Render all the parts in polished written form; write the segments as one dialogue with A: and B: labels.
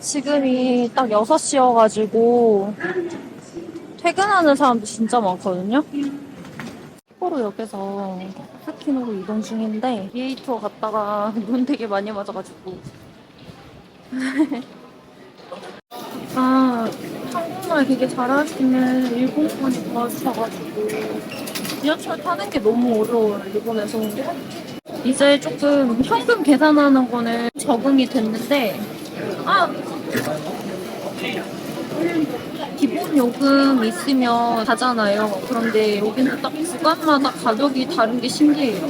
A: 지금이 딱 6시여가지고 퇴근하는 사람도 진짜 많거든요. 삿포로역에서 스키노로 이동 중인데 BA 투어 갔다가 눈 되게 많이 맞아가지고 아, 한국말 되게 잘하시는 일본분이 도와주셔가지고 지하철 타는 게 너무 어려워요, 일본에서. 이제 조금 현금 계산하는 거는 적응이 됐는데 기본 요금 있으면 가잖아요. 그런데 여기는 딱 구간마다 가격이 다른 게 신기해요.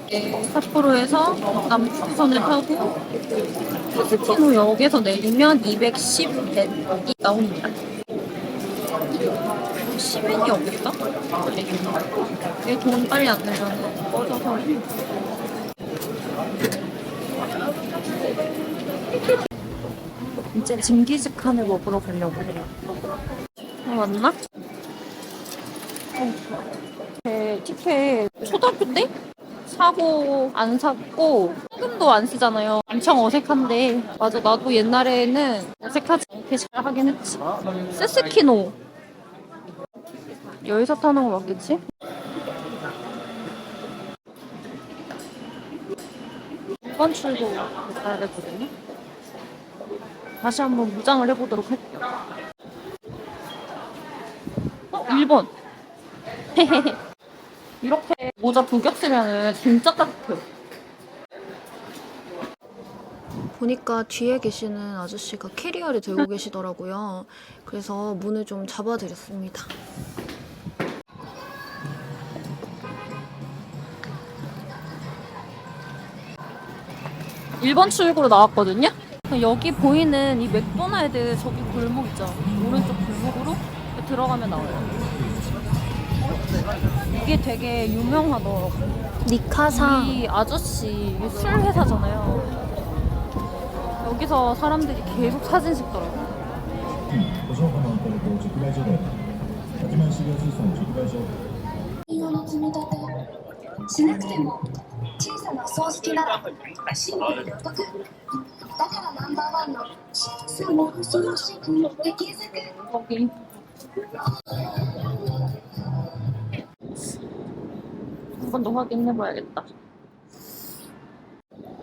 A: 네, 삿포로에서 남부선을 타고 스스키노역에서 내리면 210엔이 나옵니다. 시멘이 없겠다? 왜 돈 빨리 안 내려나? 꺼져서. 이제 징기즈칸을 먹으러 가려고 해요. 맞나? 제 티켓 초등학교 때 사고 안 샀고 현금도 안 쓰잖아요. 엄청 어색한데 맞아, 나도 옛날에는 어색하지 않게 잘 하긴 했지. 스스키노 여기서 타는 거 맞겠지? 이번 출도 가야 되거든요. 다시 한번 무장을 해보도록 할게요. 1번. 이렇게 모자 두 겹 쓰면은 진짜 따뜻해요.
B: 보니까 뒤에 계시는 아저씨가 캐리어를 들고 계시더라고요. 그래서 문을 좀 잡아드렸습니다.
A: 1번 출구로 나왔거든요. 여기 보이는 이 맥도날드 저기 골목 있죠. 오른쪽 골목으로 들어가면 나와요. 이게 되게 유명하더라고.
B: 니카사.
A: 이 아저씨 술 회사잖아요. 여기서 사람들이 계속 사진 찍더라고.
C: ご乗車のおためご自己会場で、お品物積み立て、小さな掃除機など、シンプルでお得。だからナンバーワンのシンプルもの掃除機。
A: 한 번 더 확인해봐야겠다.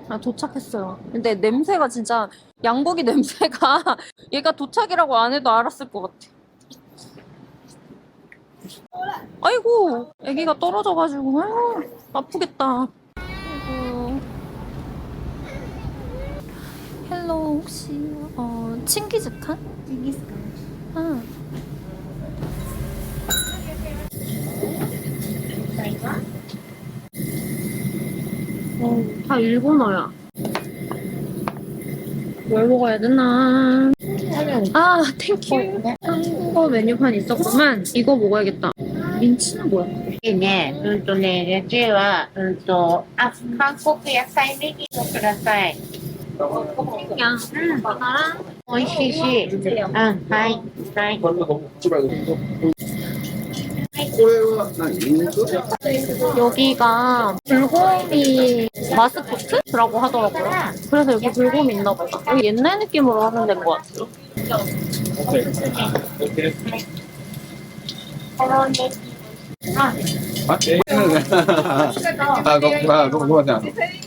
A: 아, 도착했어요. 근데 냄새가 진짜 양고기 냄새가 얘가 도착이라고 안 해도 알았을 것 같아. 아이고, 아기가 떨어져가지고 아유, 아프겠다. 아이고. 헬로, 혹시 칭기즈칸? 칭기즈칸. 아. 다 일본어야. 뭘 먹어야 되나? 아, 땡큐. 한국어 메뉴판 있었구만. 이거 먹어야겠다. 민치는 뭐야?
C: いいね。韓国野菜メニューをください。
A: 그냥 바나랑
C: 美味しいし。はい。はい。
A: 여기가 불고기 마스코트라고 하더라고요. 그래서 여기 불고기 있나 보다. 여기 옛날 느낌으로 하면 될 것 같아요.
C: 아,
D: あ、ごめんなさい。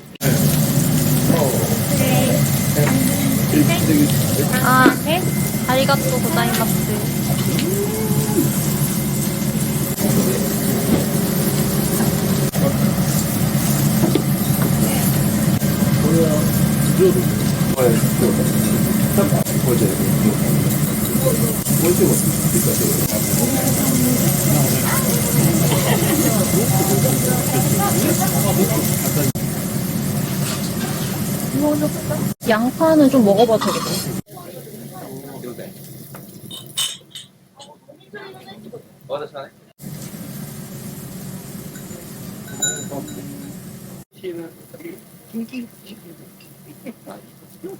A: 아, 네? 아리가또 고자이마스. 양파는 좀 먹어봐도 되겠다.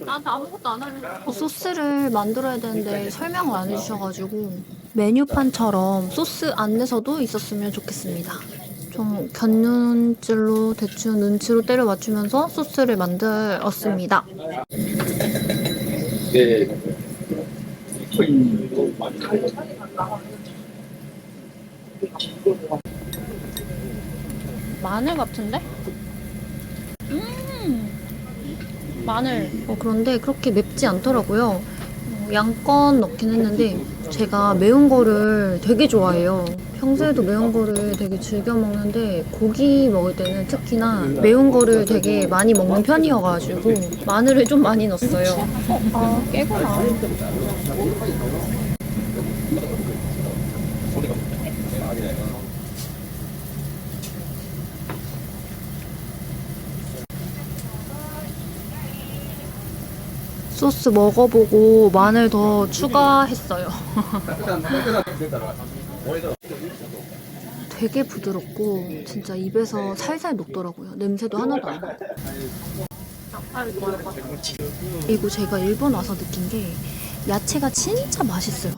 A: 나 아무것도 안 하려고.
B: 소스를 만들어야 되는데 설명을 안 해주셔가지고 메뉴판처럼 소스 안내서도 있었으면 좋겠습니다. 좀 곁눈질로 대충 눈치로 때려 맞추면서 소스를 만들었습니다.
D: 네.
A: 마늘 같은데? 마늘.
B: 그런데 그렇게 맵지 않더라고요. 양껏 넣긴 했는데 제가 매운 거를 되게 좋아해요. 평소에도 매운 거를 되게 즐겨 먹는데 고기 먹을 때는 특히나 매운 거를 되게 많이 먹는 편이어가지고 마늘을 좀 많이 넣었어요.
A: 아, 깨구나.
B: 소스 먹어보고 마늘 더 추가했어요. 되게 부드럽고 진짜 입에서 살살 녹더라고요. 냄새도 하나도 안 나요. 그리고 제가 일본 와서 느낀 게 야채가 진짜 맛있어요.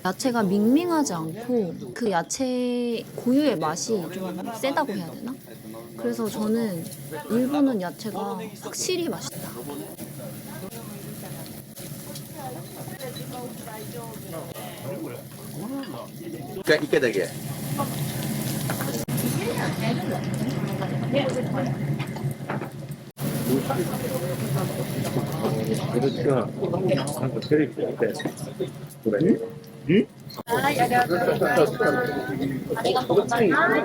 B: 야채가 밍밍하지 않고 그 야채 고유의 맛이 좀 세다고 해야 되나? 그래서 저는 일본은 야채가 확실히 맛있다.
E: 一回だけ。
D: 私がなんかテレビで見て、これ。
C: はい、ありがとうございます。ありがとうございます。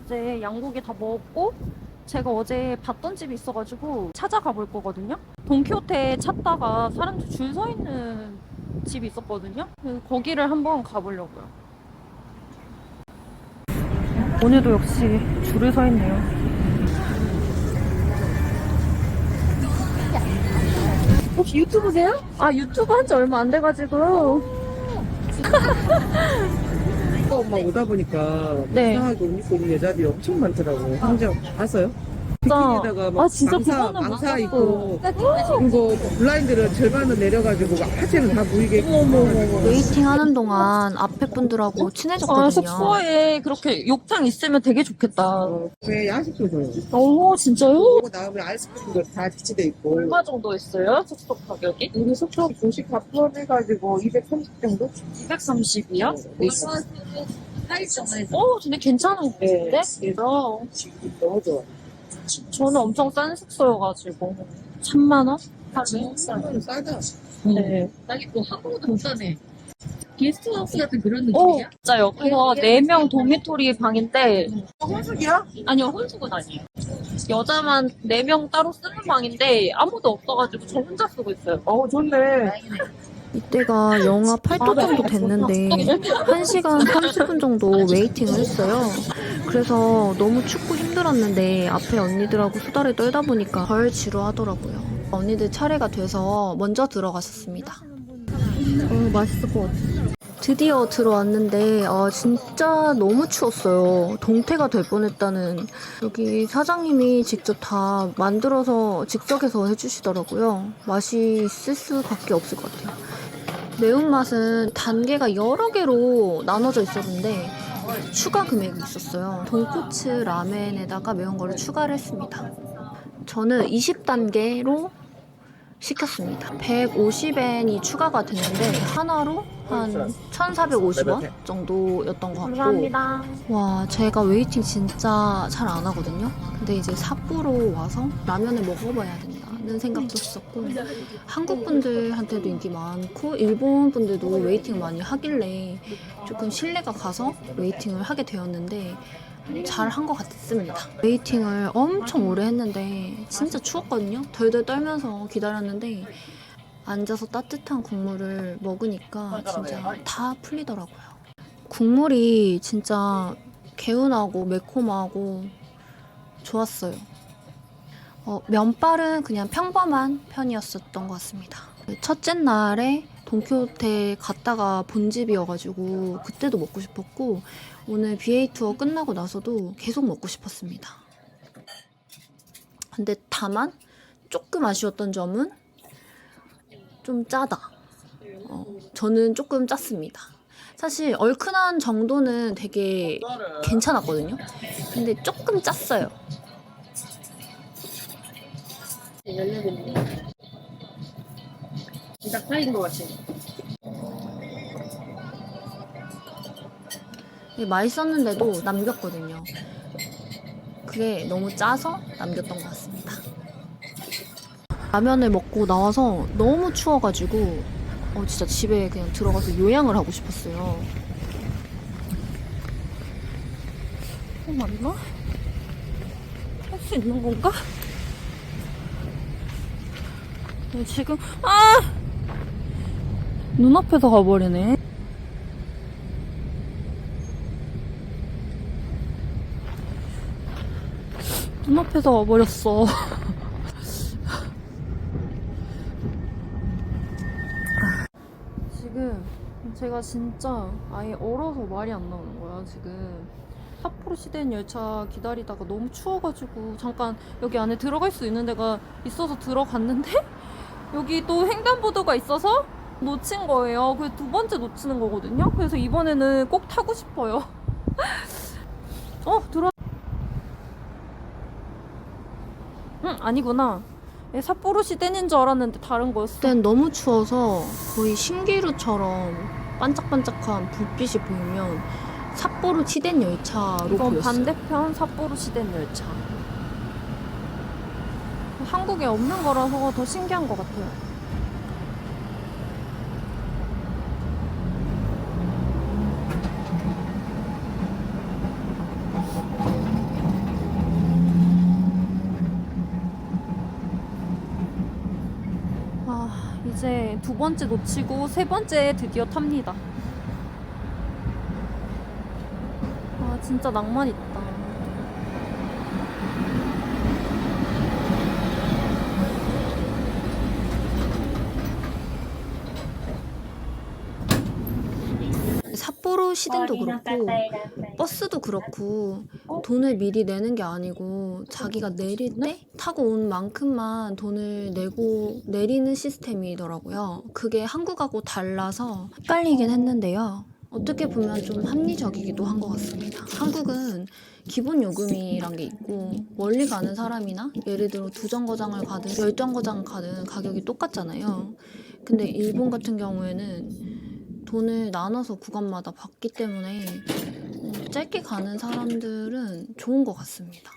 A: 이제 양고기 다 먹었고 제가 어제 봤던 집이 있어가지고 찾아가 볼 거거든요. 돈키호테 찾다가 사람들 줄 서 있는 집이 있었거든요. 그래서 거기를 한번 가보려고요. 오늘도 역시 줄을 서 있네요. 혹시 유튜브세요? 아, 유튜브 한 지 얼마 안 돼가지고.
F: 막 오다 보니까
A: 네.
F: 이상하게 옷 입고 있는 여자들이 엄청 많더라고요. 혼자 봤어요?
A: 진짜.
F: 비키니에다가 막
A: 아, 진짜 그거는
F: 망사
A: 맞았어.
F: 입고 그리고 블라인드를 절반은 내려가지고 하체는 다 보이게
B: 웨이팅 하는 동안 앞에 분들하고
A: 아,
B: 친해졌거든요.
A: 숙소에 그렇게 욕탕 있으면 되게 좋겠다.
F: 왜 야식도 줘요.
A: 오, 진짜요?
F: 그리고 나오면 아이스크림도 다 비치돼 있고
A: 얼마 정도 있어요? 숙소 가격이?
F: 우리 숙소 조식 다 포함해가지고 230 정도?
A: 230이요?
F: 네.
A: 근데 괜찮은데? 그래서
F: 너무 좋아.
A: 저는 엄청 싼 숙소여가지고 3만 원?
F: 이거는 싸다.
A: 네.
G: 뭐 한국보다 더 싸네. 게스트하우스 같은 그런
A: 오,
G: 느낌이야?
A: 진짜요. 그거 4명 도미토리 방인데
F: 혼숙이야?
A: 아니요, 혼숙은 아니에요. 여자만 4명 따로 쓰는 방인데 아무도 없어가지고 저 혼자 쓰고 있어요.
F: 좋네.
B: 이때가 영하 8도 정도 됐는데 1시간 30분 정도 웨이팅을 했어요. 그래서 너무 춥고 힘들었는데 앞에 언니들하고 수다를 떨다 보니까 덜 지루하더라고요. 언니들 차례가 돼서 먼저 들어갔었습니다. 맛있을 것 같아요. 드디어 들어왔는데 진짜 너무 추웠어요. 동태가 될 뻔했다는. 여기 사장님이 직접 다 만들어서 직접해서 해주시더라고요. 맛이 있을 수밖에 없을 것 같아요. 매운맛은 단계가 여러 개로 나눠져 있었는데 추가 금액이 있었어요. 돈코츠 라멘에다가 매운 거를 추가를 했습니다. 저는 20단계로 시켰습니다. 150엔이 추가가 됐는데 하나로 한 1,450원 정도였던 것 같고
A: 감사합니다.
B: 와, 제가 웨이팅 진짜 잘 안 하거든요. 근데 이제 삿포로 와서 라면을 먹어봐야 된다는 생각도 했었고 한국 분들한테도 인기 많고 일본 분들도 웨이팅 많이 하길래 조금 신뢰가 가서 웨이팅을 하게 되었는데 잘 한 것 같습니다. 웨이팅을 엄청 오래 했는데 진짜 추웠거든요. 덜덜 떨면서 기다렸는데 앉아서 따뜻한 국물을 먹으니까 진짜 다 풀리더라고요. 국물이 진짜 개운하고 매콤하고 좋았어요. 면발은 그냥 평범한 편이었었던 것 같습니다. 첫째 날에 돈키호테 갔다가 본 집이어가지고 그때도 먹고 싶었고 오늘 BA 투어 끝나고 나서도 계속 먹고 싶었습니다. 근데 다만 조금 아쉬웠던 점은 좀 짜다. 저는 조금 짰습니다. 사실 얼큰한 정도는 되게 괜찮았거든요. 근데 조금 짰어요.
G: 열려있네. 진짜 파인 것 같아.
B: 맛있었는데도 남겼거든요. 그게 너무 짜서 남겼던 것 같습니다. 라면을 먹고 나와서 너무 추워가지고 진짜 집에 그냥 들어가서 요양을 하고 싶었어요. 맞나? 할 수 있는 건가? 지금 눈앞에서 가버리네. 눈앞에서 와버렸어. 지금 제가 진짜 아예 얼어서 말이 안 나오는 거야. 지금 삿포로 시대인 열차 기다리다가 너무 추워가지고 잠깐 여기 안에 들어갈 수 있는 데가 있어서 들어갔는데 여기 또 횡단보도가 있어서 놓친 거예요. 그래서 두 번째 놓치는 거거든요. 그래서 이번에는 꼭 타고 싶어요. 아니구나. 삿포로 시대인 줄 알았는데 다른 거였어. 그땐 너무 추워서 거의 신기루처럼 반짝반짝한 불빛이 보이면 삿포로 시된 열차로
A: 이건
B: 보였어요.
A: 반대편 삿포로 시된 열차. 한국에 없는 거라서 더 신기한 것 같아요. 이제 두 번째 놓치고 세 번째 드디어 탑니다. 진짜 낭만 있다. 삿포로 시den도 그렇고 버스도 그렇고 돈을 미리 내는 게 아니고 자기가 내릴 때 타고 온 만큼만 돈을 내고 내리는 시스템이더라고요. 그게 한국하고 달라서 헷갈리긴 했는데요. 어떻게 보면 좀 합리적이기도 한 것 같습니다. 한국은 기본 요금이란 게 있고 멀리 가는 사람이나 예를 들어 2정거장을 가든 10정거장 가든 가격이 똑같잖아요. 근데 일본 같은 경우에는 돈을 나눠서 구간마다 받기 때문에 짧게 가는 사람들은 좋은 것 같습니다.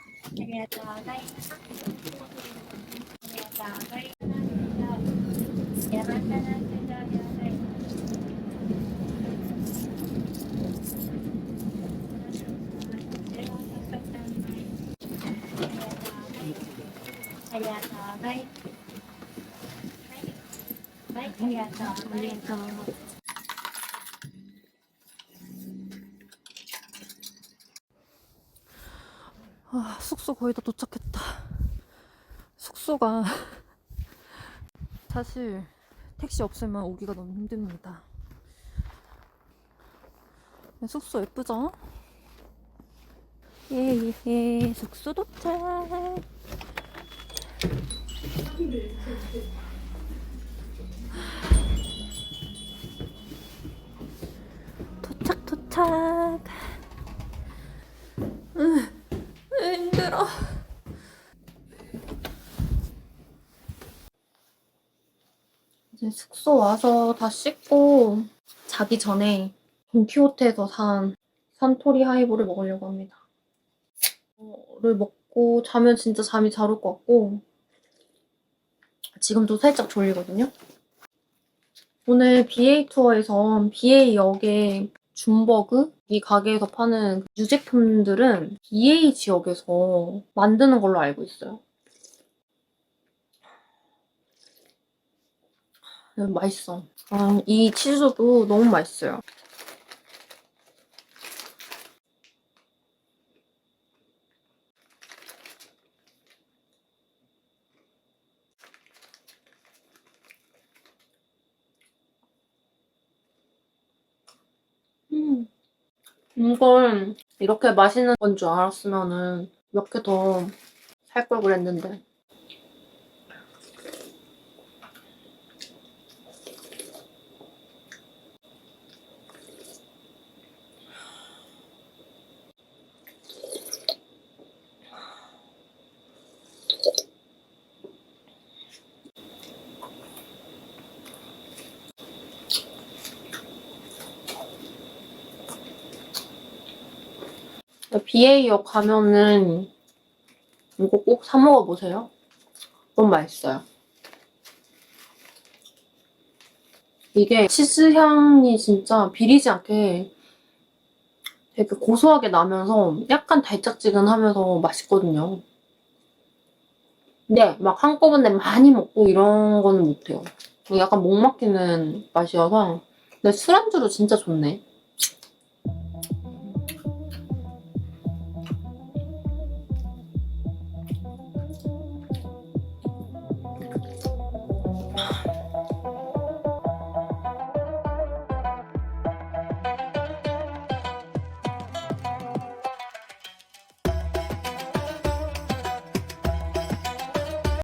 A: 숙소 거의 다 도착했다. 숙소가 사실 택시 없으면 오기가 너무 힘듭니다. 숙소 예쁘죠? 예, 숙소 도착. 도착. 힘들어. 이제 숙소 와서 다 씻고 자기 전에 돈키호테에서 산 산토리 하이볼을 먹으려고 합니다. 를 먹고 자면 진짜 잠이 잘 올 것 같고 지금도 살짝 졸리거든요. 오늘 BA 투어에서 BA 역에 줌버그 이 가게에서 파는 유제품들은 BA 지역에서 만드는 걸로 알고 있어요. 맛있어. 이 치즈도 너무 맛있어요. 이걸 이렇게 맛있는 건 줄 알았으면은 몇 개 더 살 걸 그랬는데. BA역 가면은 이거 꼭 사 먹어보세요. 너무 맛있어요. 이게 치즈 향이 진짜 비리지 않게 되게 고소하게 나면서 약간 달짝지근하면서 맛있거든요. 근데 막 한꺼번에 많이 먹고 이런 거는 못해요. 약간 목 막히는 맛이어서. 근데 술안주로 진짜 좋네.